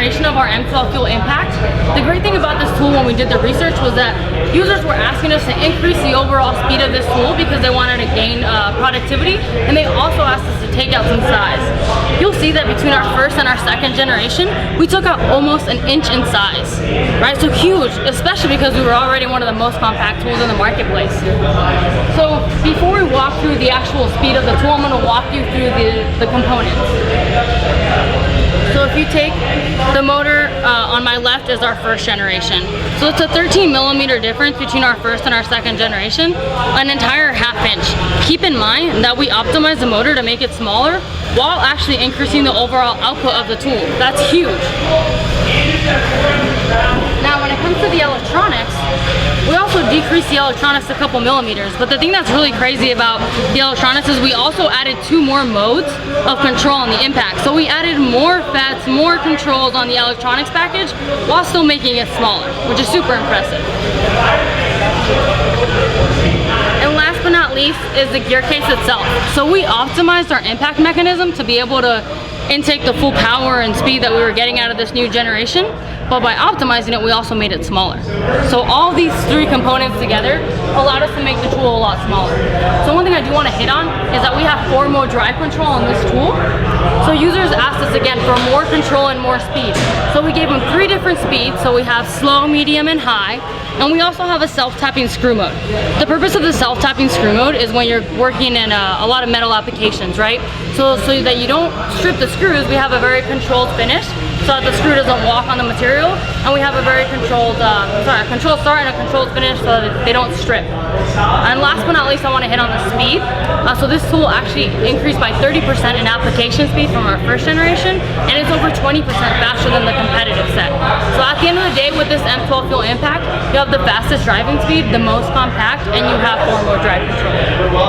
generation of our M12 Fuel Impact. The great thing about this tool when we did the research was that users were asking us to increase the overall speed of this tool because they wanted to gain productivity, and they also asked us to take out some size. You'll see that between our first and our second generation, we took out almost an inch in size, right? So huge, especially because we were already one of the most compact tools in the marketplace. So before we walk through the actual speed of the tool, I'm going to walk you through the components. So if you take the motor on my left is our first generation. So it's a 13 millimeter difference between our first and our second generation, an entire half inch. Keep in mind that we optimize the motor to make it smaller while actually increasing the overall output of the tool. That's huge. Now when it comes to the electronics, we also decreased the electronics a couple millimeters, but the thing that's really crazy about the electronics is we also added 2 more modes of control on the impact. So we added more FETs, more controls on the electronics package while still making it smaller, which is super impressive. And last but not least is the gear case itself. So we optimized our impact mechanism to be able to intake the full power and speed that we were getting out of this new generation, but by optimizing it, we also made it smaller. So all these 3 components together allowed us to make the tool a lot smaller. So one thing I do want to hit on is that we have 4-mode drive control on this tool. So users asked us again for more control and more speed. So we gave them 3 different speeds. So we have slow, medium, and high. And we also have a self-tapping screw mode. The purpose of the self-tapping screw mode is when you're working in a lot of metal applications, right? So that you don't strip the screws, we have a very controlled finish so that the screw doesn't walk on the material. And we have a very controlled, a controlled start and a controlled finish so that they don't strip. And last but not least, I want to hit on the speed. So this tool actually increased by 30% in application speed from our first generation, and it's over 20% faster than the competitive set. So at the end of the day, with this M12 Fuel Impact, you have the fastest driving speed, the most compact, and you have 4-mode drive control.